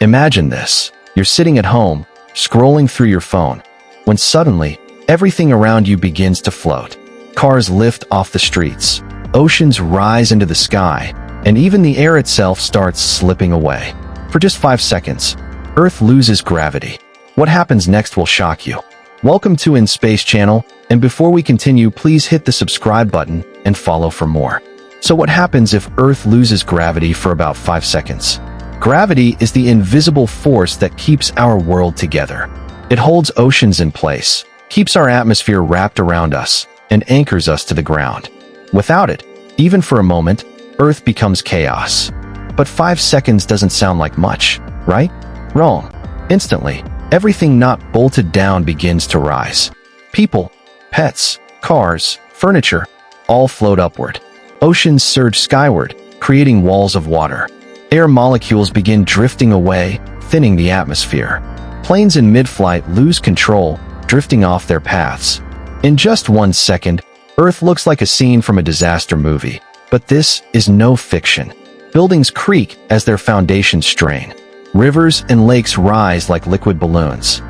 Imagine this. You're sitting at home, scrolling through your phone, when suddenly, everything around you begins to float. Cars lift off the streets, oceans rise into the sky, and even the air itself starts slipping away. For just 5 seconds, Earth loses gravity. What happens next will shock you. Welcome to In Space Channel, and before we continue, please hit the subscribe button and follow for more. So what happens if Earth loses gravity for about 5 seconds? Gravity is the invisible force that keeps our world together. It holds oceans in place, keeps our atmosphere wrapped around us, and anchors us to the ground. Without it, even for a moment, Earth becomes chaos. But 5 seconds doesn't sound like much, right? Wrong. Instantly, everything not bolted down begins to rise. People, pets, cars, furniture, all float upward. Oceans surge skyward, creating walls of water. Air molecules begin drifting away, thinning the atmosphere. Planes in mid-flight lose control, drifting off their paths. In just 1 second, Earth looks like a scene from a disaster movie. But this is no fiction. Buildings creak as their foundations strain. Rivers and lakes rise like liquid balloons.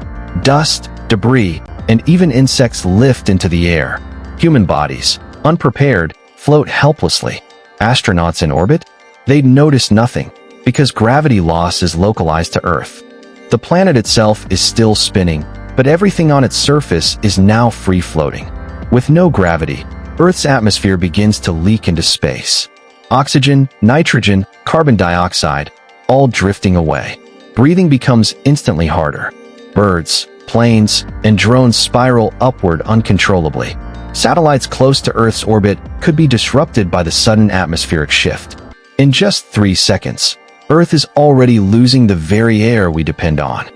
Dust, debris, and even insects lift into the air. Human bodies, unprepared, float helplessly. Astronauts in orbit? They'd notice nothing, because gravity loss is localized to Earth. The planet itself is still spinning, but everything on its surface is now free-floating. With no gravity, Earth's atmosphere begins to leak into space. Oxygen, nitrogen, carbon dioxide, all drifting away. Breathing becomes instantly harder. Birds, planes, and drones spiral upward uncontrollably. Satellites close to Earth's orbit could be disrupted by the sudden atmospheric shift. In just 3 seconds, Earth is already losing the very air we depend on.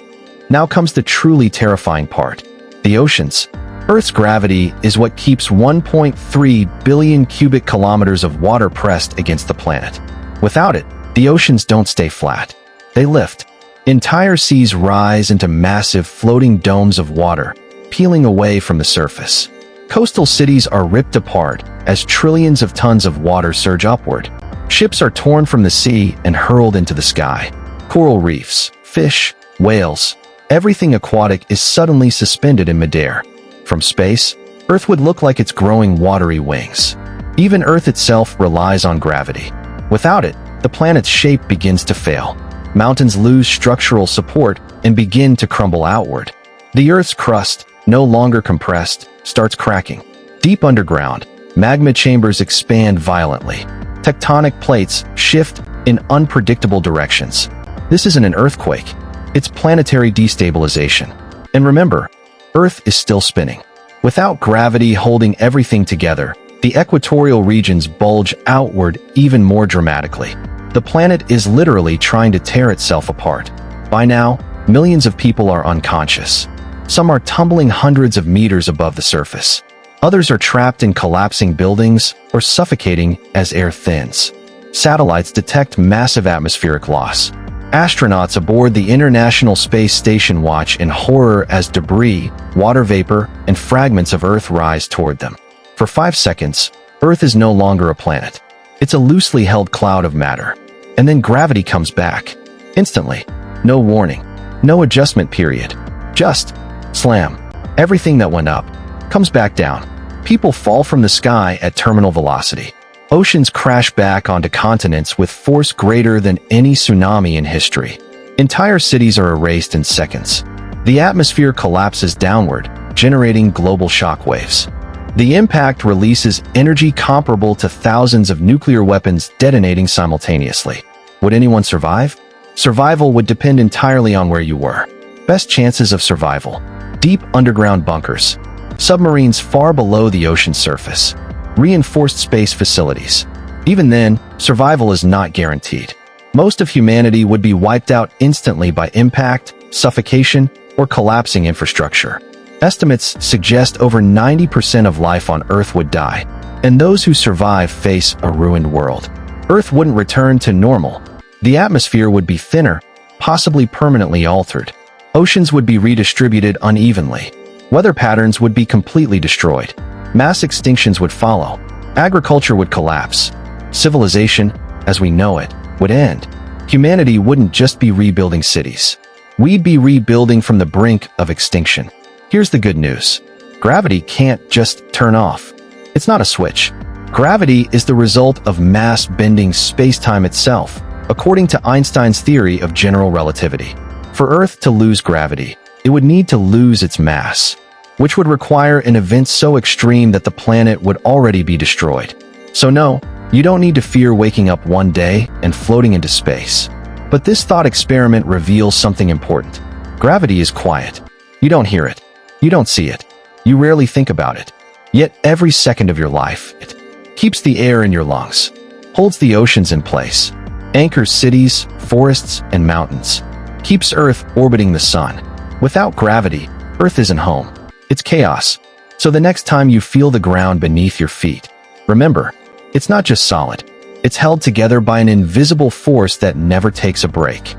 Now comes the truly terrifying part. The oceans. Earth's gravity is what keeps 1.3 billion cubic kilometers of water pressed against the planet. Without it, the oceans don't stay flat. They lift. Entire seas rise into massive floating domes of water, peeling away from the surface. Coastal cities are ripped apart as trillions of tons of water surge upward. Ships are torn from the sea and hurled into the sky. Coral reefs, fish, whales, everything aquatic is suddenly suspended in midair. From space, Earth would look like it's growing watery wings. Even Earth itself relies on gravity. Without it, the planet's shape begins to fail. Mountains lose structural support and begin to crumble outward. The Earth's crust, no longer compressed, starts cracking. Deep underground, magma chambers expand violently. Tectonic plates shift in unpredictable directions. This isn't an earthquake. It's planetary destabilization. And remember, Earth is still spinning. Without gravity holding everything together, the equatorial regions bulge outward even more dramatically. The planet is literally trying to tear itself apart. By now, millions of people are unconscious. Some are tumbling hundreds of meters above the surface. Others are trapped in collapsing buildings or suffocating as air thins. Satellites detect massive atmospheric loss. Astronauts aboard the International Space Station watch in horror as debris, water vapor, and fragments of Earth rise toward them. For 5 seconds, Earth is no longer a planet. It's a loosely held cloud of matter. And then gravity comes back. Instantly. No warning. No adjustment period. Just slam. Everything that went up comes back down. People fall from the sky at terminal velocity. Oceans crash back onto continents with force greater than any tsunami in history. Entire cities are erased in seconds. The atmosphere collapses downward, generating global shockwaves. The impact releases energy comparable to thousands of nuclear weapons detonating simultaneously. Would anyone survive? Survival would depend entirely on where you were. Best chances of survival: deep underground bunkers, submarines far below the ocean surface, reinforced space facilities. Even then, survival is not guaranteed. Most of humanity would be wiped out instantly by impact, suffocation, or collapsing infrastructure. Estimates suggest over 90% of life on Earth would die, and those who survive face a ruined world. Earth wouldn't return to normal. The atmosphere would be thinner, possibly permanently altered. Oceans would be redistributed unevenly. Weather patterns would be completely destroyed. Mass extinctions would follow. Agriculture would collapse. Civilization, as we know it, would end. humanity wouldn't just be rebuilding cities. We'd be rebuilding from the brink of extinction. Here's the good news. Gravity can't just turn off. It's not a switch. Gravity is the result of mass bending space-time itself, according to Einstein's theory of general relativity. For Earth to lose gravity, it would need to lose its mass, which would require an event so extreme that the planet would already be destroyed. So no, you don't need to fear waking up one day and floating into space. But this thought experiment reveals something important. Gravity is quiet. You don't hear it. You don't see it. You rarely think about it. Yet every second of your life, it keeps the air in your lungs, holds the oceans in place, anchors cities, forests, and mountains, keeps Earth orbiting the sun. Without gravity, Earth isn't home. It's chaos. So the next time you feel the ground beneath your feet, remember, it's not just solid. It's held together by an invisible force that never takes a break.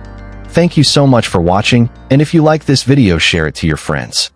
Thank you so much for watching, and if you like this video, share it to your friends.